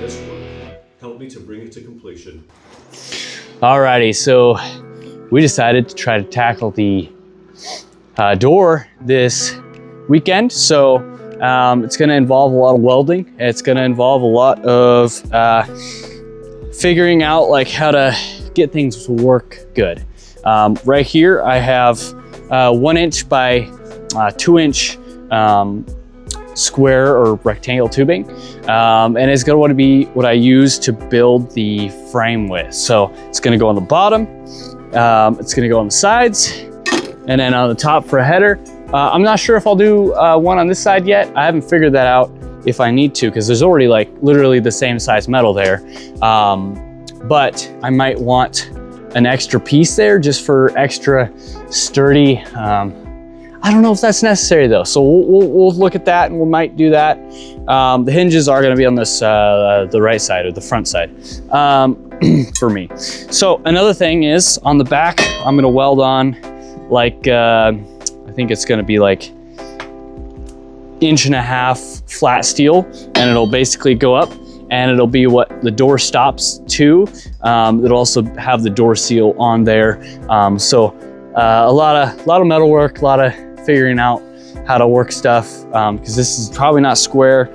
this work. Help me to bring it to completion. Alrighty, so we decided to try to tackle the door this weekend. So it's going to involve a lot of welding. It's going to involve a lot of figuring out like how to get things to work good. Right here, I have 1 inch by 2 inch square or rectangle tubing, and it's going to want to be what I use to build the frame with. So it's going to go on the bottom, it's going to go on the sides, and then on the top for a header. I'm not sure if I'll do one on this side yet. I haven't figured that out if I need to, because there's already like literally the same size metal there. But I might want an extra piece there just for extra sturdy. I don't know if that's necessary though. So we'll look at that and we might do that. The hinges are gonna be on this, the right side or the front side for me. So another thing is on the back, I'm gonna weld on like, I think it's gonna be like 1.5 inch flat steel, and it'll basically go up and it'll be what the door stops to. It'll also have the door seal on there. So a lot of metal work, a lot of figuring out how to work stuff, because this is probably not square.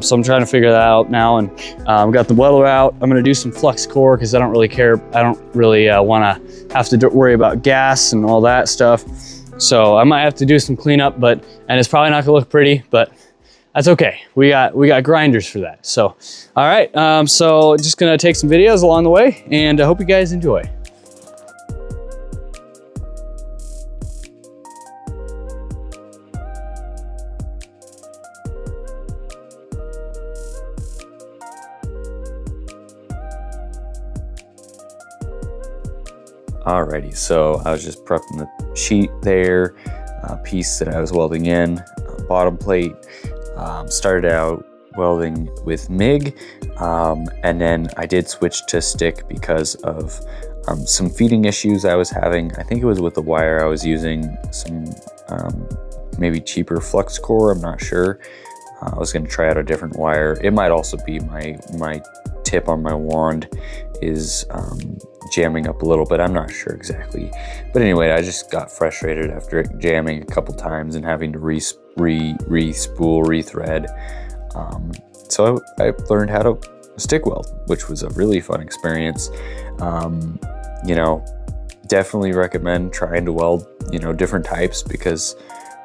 So I'm trying to figure that out now, and we got the welder out. I'm gonna do some flux core because I don't really care. I don't really wanna have to worry about gas and all that stuff. So I might have to do some cleanup, and it's probably not gonna look pretty, but that's okay. We got grinders for that. So, all right, so just gonna take some videos along the way, and I hope you guys enjoy. Alrighty, so I was just prepping the sheet there, piece that I was welding in, bottom plate. Started out welding with MIG, and then I did switch to stick because of some feeding issues I was having. I think it was with the wire I was using, some maybe cheaper flux core, I'm not sure. I was gonna try out a different wire. It might also be my tip on my wand is jamming up a little bit. I'm not sure exactly. But anyway, I just got frustrated after it jamming a couple times and having to re-spool, re-thread. So I learned how to stick weld, which was a really fun experience. You know, definitely recommend trying to weld, you know, different types, because,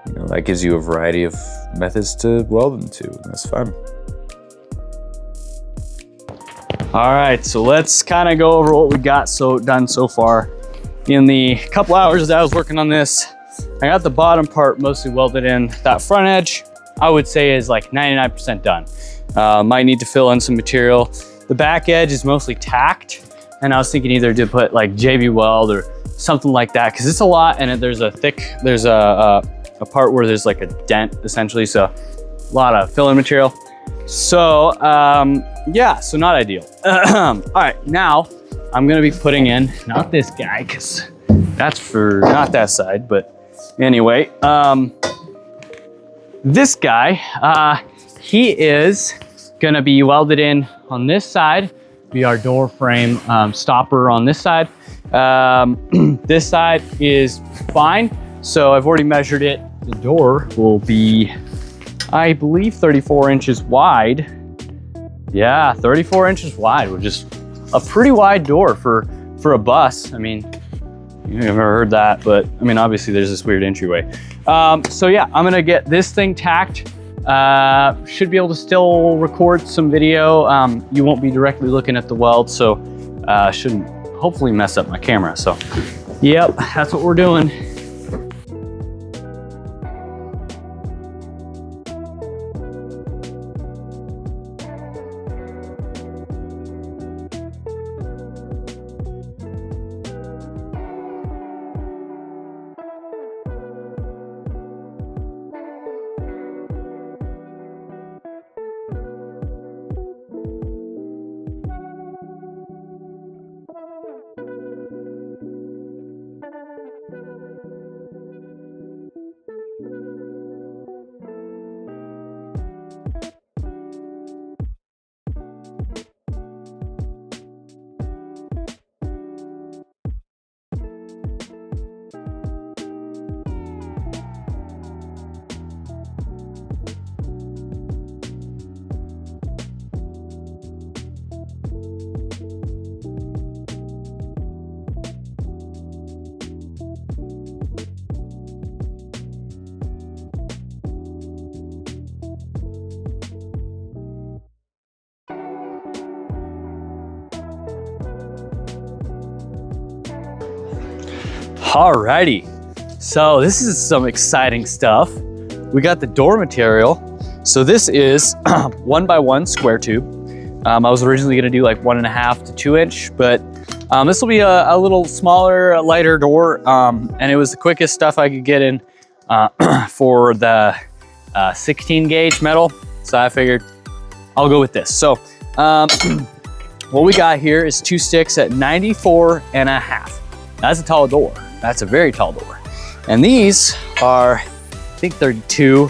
you know, that gives you a variety of methods to weld into, and that's fun. All right, so let's kind of go over what we got done so far. In the couple hours that I was working on this, I got the bottom part mostly welded in. That front edge, I would say, is like 99% done. Might need to fill in some material. The back edge is mostly tacked, and I was thinking either to put like JB weld or something like that, because it's a lot, and there's a part where there's like a dent essentially, so a lot of fill-in material. So yeah, so not ideal. All right, now I'm gonna be putting in, not this guy, because that's for not that side, but anyway, this guy, he is gonna be welded in on this side, be our door frame stopper on this side. This side is fine, so I've already measured it. The door will be, I believe, 34 inches wide. Yeah, 34 inches wide, which is a pretty wide door for a bus. I mean, you've never heard that, but I mean, obviously there's this weird entryway. So yeah, I'm gonna get this thing tacked. Should be able to still record some video. You won't be directly looking at the weld, so shouldn't hopefully mess up my camera. So yep, that's what we're doing. Alrighty, so this is some exciting stuff. We got the door material. So this is 1x1 square tube. I was originally gonna do like 1.5 to 2 inch, but this will be a little smaller, lighter door. And it was the quickest stuff I could get in for the 16 gauge metal. So I figured I'll go with this. So what we got here is 2 sticks at 94.5. That's a tall door. That's a very tall door. And these are, I think 32,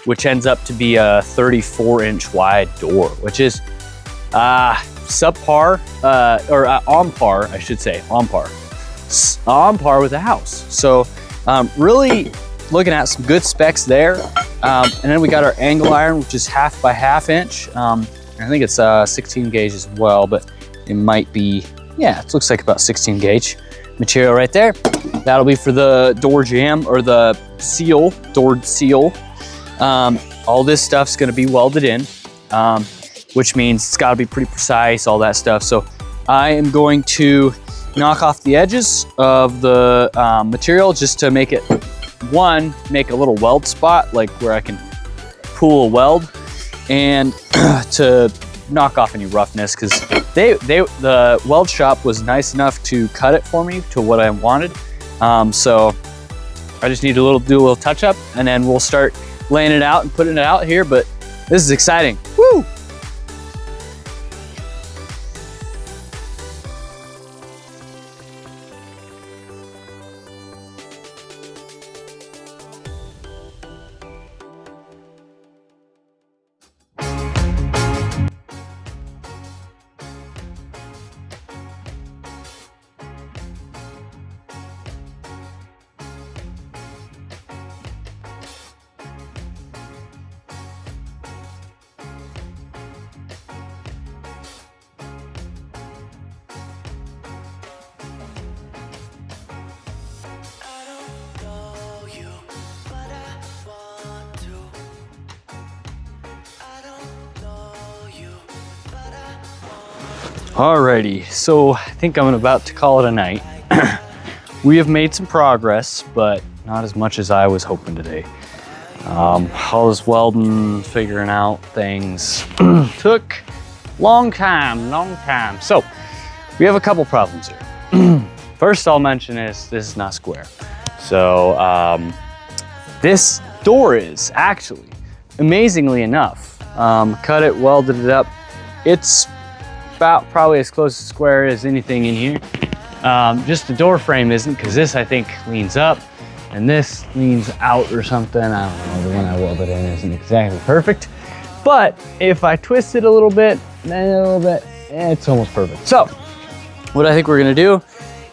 which ends up to be a 34-inch wide door, which is subpar, or on par, I should say, on par with the house. So really looking at some good specs there. And then we got our angle iron, which is 1/2 by 1/2 inch. I think it's 16 gauge as well, but it might be, yeah, it looks like about 16 gauge material right there. That'll be for the door jamb or the seal, door seal. All this stuff's gonna be welded in, which means it's gotta be pretty precise, all that stuff. So I am going to knock off the edges of the material just to make it, make a little weld spot, like where I can pull a weld, and to knock off any roughness, because the weld shop was nice enough to cut it for me to what I wanted. So I just need to do a little touch up, and then we'll start laying it out and putting it out here. But this is exciting. Woo! Alrighty, so I think I'm about to call it a night. We have made some progress, but not as much as I was hoping today. All this welding, figuring out things took long time. So we have a couple problems here. First I'll mention is this is not square. So this door is actually, amazingly enough, cut it, welded it up. It's about probably as close to square as anything in here. Just the door frame isn't, because this I think leans up and this leans out or something. I don't know, the one I welded in isn't exactly perfect. But if I twist it a little bit, it's almost perfect. So what I think we're gonna do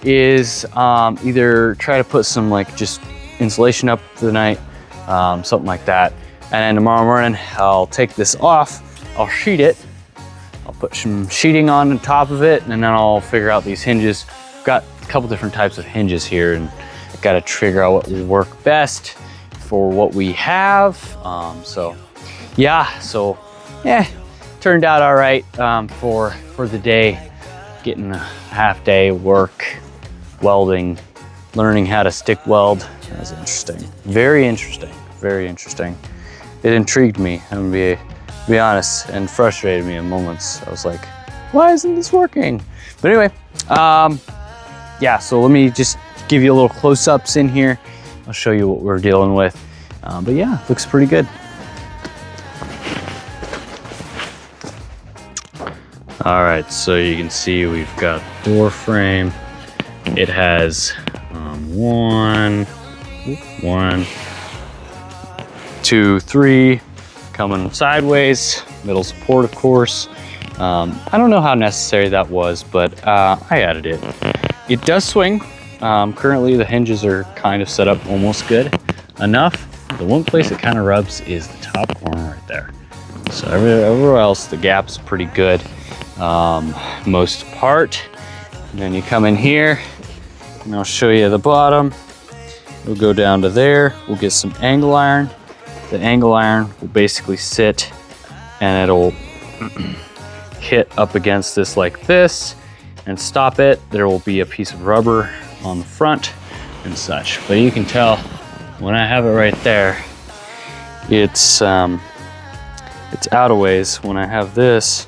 is either try to put some like just insulation up for the night, something like that. And then tomorrow morning, I'll take this off, I'll sheet it, I'll put some sheeting on the top of it, and then I'll figure out these hinges. I've got a couple different types of hinges here, and I've got to figure out what will work best for what we have. So turned out all right for the day. Getting a half day work, welding, learning how to stick weld. That was interesting. Very interesting, very interesting. It intrigued me, I'm gonna be honest, and frustrated me in moments. I was like, why isn't this working? But anyway, yeah, so let me just give you a little close-ups in here. I'll show you what we're dealing with. But yeah, looks pretty good. All right, so you can see we've got door frame. It has one, two, three, coming sideways, middle support, of course. I don't know how necessary that was, but I added it. It does swing. Currently the hinges are kind of set up almost good enough. The one place it kind of rubs is the top corner right there. So everywhere else, the gap's pretty good, most part. And then you come in here, and I'll show you the bottom. We'll go down to there. We'll get some angle iron. The angle iron will basically sit and it'll hit up against this like this and stop it. There will be a piece of rubber on the front and such. But you can tell when I have it right there, it's out of ways. When I have this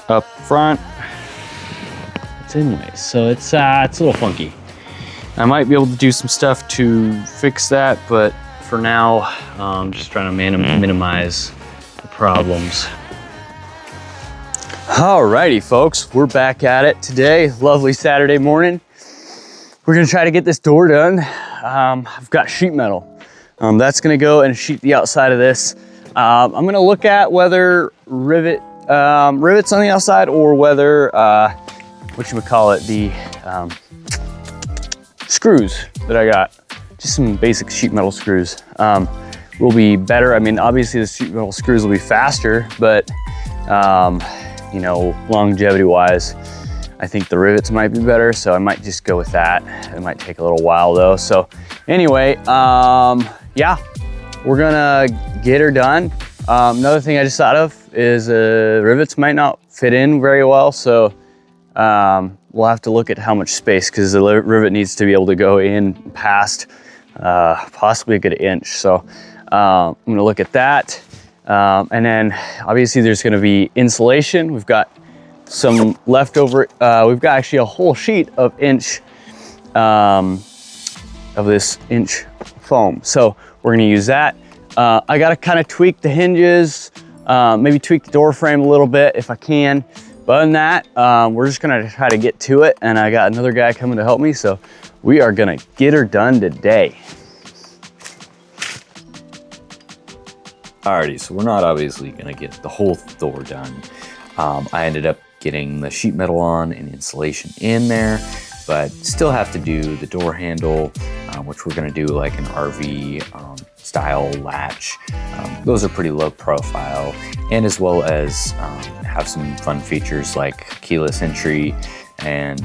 up front, it's in ways. So it's a little funky. I might be able to do some stuff to fix that, but for now, I'm just trying to minimize the problems. Alrighty, folks, we're back at it today. Lovely Saturday morning. We're gonna try to get this door done. I've got sheet metal. That's gonna go and sheet the outside of this. I'm gonna look at whether rivets on the outside or whether, the screws that I got. Just some basic sheet metal screws will be better. I mean, obviously the sheet metal screws will be faster, but you know, longevity wise, I think the rivets might be better, so I might just go with that. It might take a little while though. So anyway, yeah, we're gonna get her done. Another thing I just thought of is rivets might not fit in very well, so we'll have to look at how much space, because the rivet needs to be able to go in past possibly a good inch. So I'm gonna look at that. And then obviously there's gonna be insulation. We've got some leftover, we've got actually a whole sheet of this inch foam. So we're gonna use that. I gotta kind of tweak the hinges, maybe tweak the door frame a little bit if I can. But other than that, we're just gonna try to get to it. And I got another guy coming to help me. So we are gonna get her done today. Alrighty, so we're not obviously gonna get the whole door done. I ended up getting the sheet metal on and insulation in there, but still have to do the door handle, which we're gonna do like an RV style latch. Those are pretty low profile, and as well as have some fun features like keyless entry and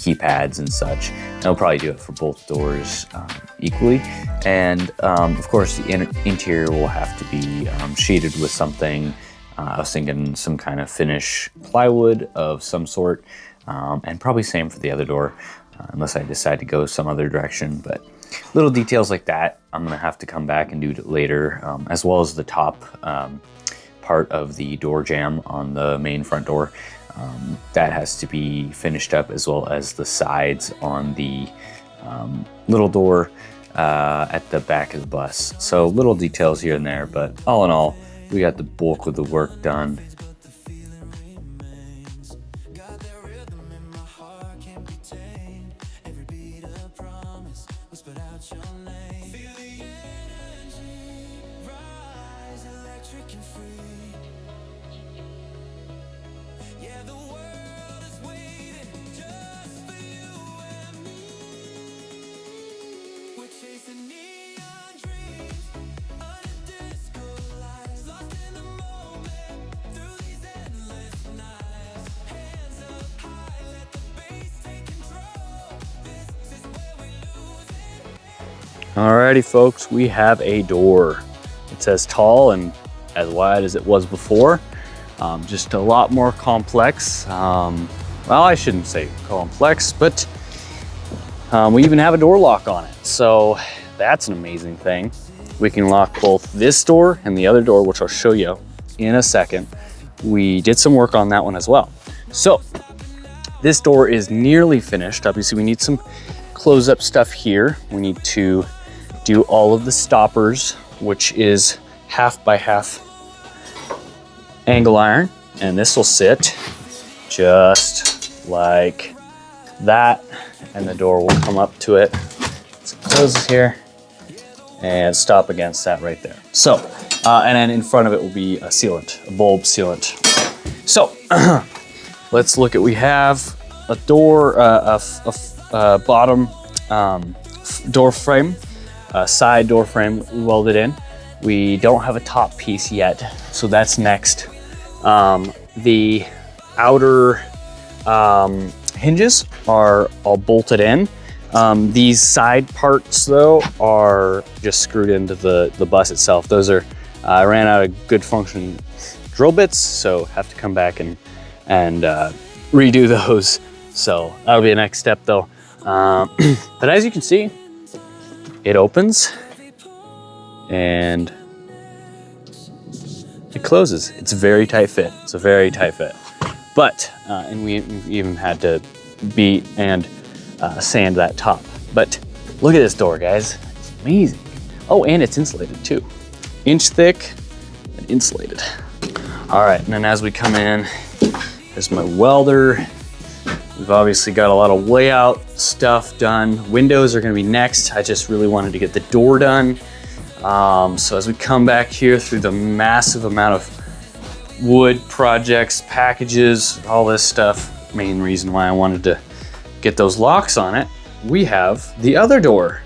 keypads and such. And I'll probably do it for both doors equally. And of course, the interior will have to be sheeted with something. I was thinking some kind of finish plywood of some sort, and probably same for the other door, unless I decide to go some other direction. But little details like that, I'm gonna have to come back and do it later, as well as the top part of the door jamb on the main front door. That has to be finished up, as well as the sides on the little door at the back of the bus. So little details here and there, but all in all, we got the bulk of the work done. Alrighty, folks, we have a door. It's as tall and as wide as it was before, just a lot more complex. Well, I shouldn't say complex, but we even have a door lock on it. So that's an amazing thing. We can lock both this door and the other door, which I'll show you in a second. We did some work on that one as well. So this door is nearly finished. Obviously, we need some close up stuff here. We need to do all of the stoppers, which is 1/2 by 1/2 angle iron. And this will sit just like that. And the door will come up to it. So it closes here and stop against that right there. So, and then in front of it will be a sealant, a bulb sealant. So let's look at, we have a door, a bottom door frame, a side door frame welded in. We don't have a top piece yet, so that's next. The outer hinges are all bolted in. These side parts though are just screwed into the bus itself. Those are, I ran out of good function drill bits, so have to come back and redo those. So that'll be the next step though. But as you can see, it opens and it closes. It's a very tight fit. It's a very tight fit. But, and we even had to beat and sand that top. But look at this door, guys. It's amazing. Oh, and it's insulated too. Inch thick and insulated. All right, and then as we come in, there's my welder. We've obviously got a lot of layout stuff done. Windows are gonna be next. I just really wanted to get the door done. So as we come back here through the massive amount of wood projects, packages, all this stuff, main reason why I wanted to get those locks on it, we have the other door.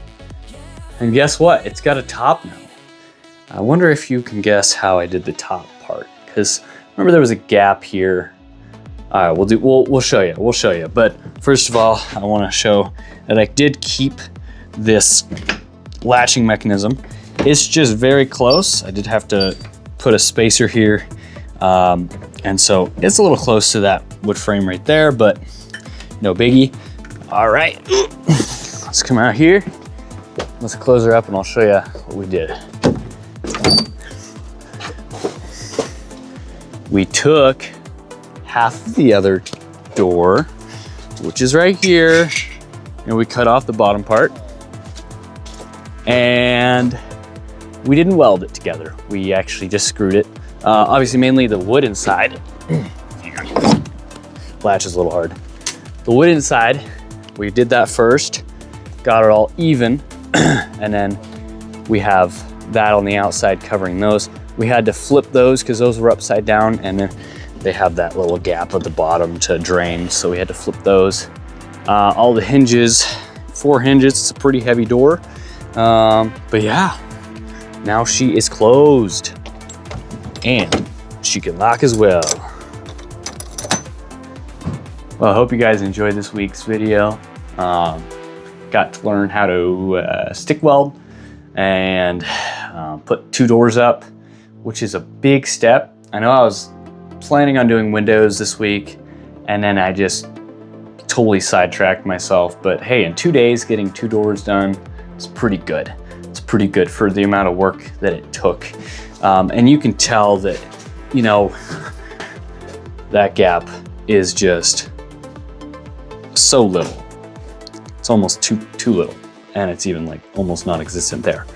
And guess what? It's got a top now. I wonder if you can guess how I did the top part, because remember there was a gap here. All right, we'll show you. We'll show you. But first of all, I want to show that I did keep this latching mechanism. It's just very close. I did have to put a spacer here, and so it's a little close to that wood frame right there, but no biggie. All right, let's come out here. Let's close her up, and I'll show you what we did. We took half of the other door, which is right here, and we cut off the bottom part, and we didn't weld it together. We actually just screwed it. Obviously, mainly the wood inside. Latch is a little hard. The wood inside, we did that first, got it all even, and then we have that on the outside covering those. We had to flip those because those were upside down, and then they have that little gap at the bottom to drain, so we had to flip those. All the hinges, 4 hinges, it's a pretty heavy door. But yeah, now she is closed and she can lock as well. Well, I hope you guys enjoyed this week's video. Got to learn how to stick weld and put 2 doors up, which is a big step. I know I was planning on doing windows this week, and then I just totally sidetracked myself. But hey, in 2 days, getting 2 doors done is pretty good. It's pretty good for the amount of work that it took. And you can tell that, you know, that gap is just so little. It's almost too little. And it's even like almost non-existent there.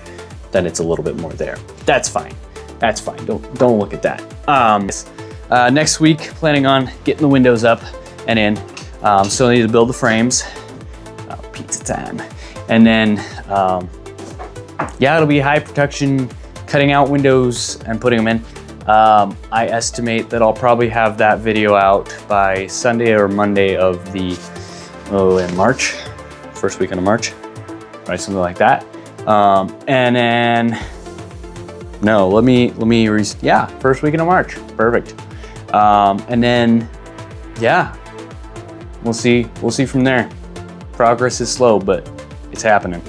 Then it's a little bit more there. That's fine. That's fine. Don't look at that. Next week, planning on getting the windows up and in. Still need to build the frames. Pizza time. And then, yeah, it'll be high production, cutting out windows and putting them in. I estimate that I'll probably have that video out by Sunday or Monday of the, in March, first weekend of March, right, something like that. And then, no, yeah, first weekend of March, perfect. And then, yeah, we'll see from there. Progress is slow, but it's happening.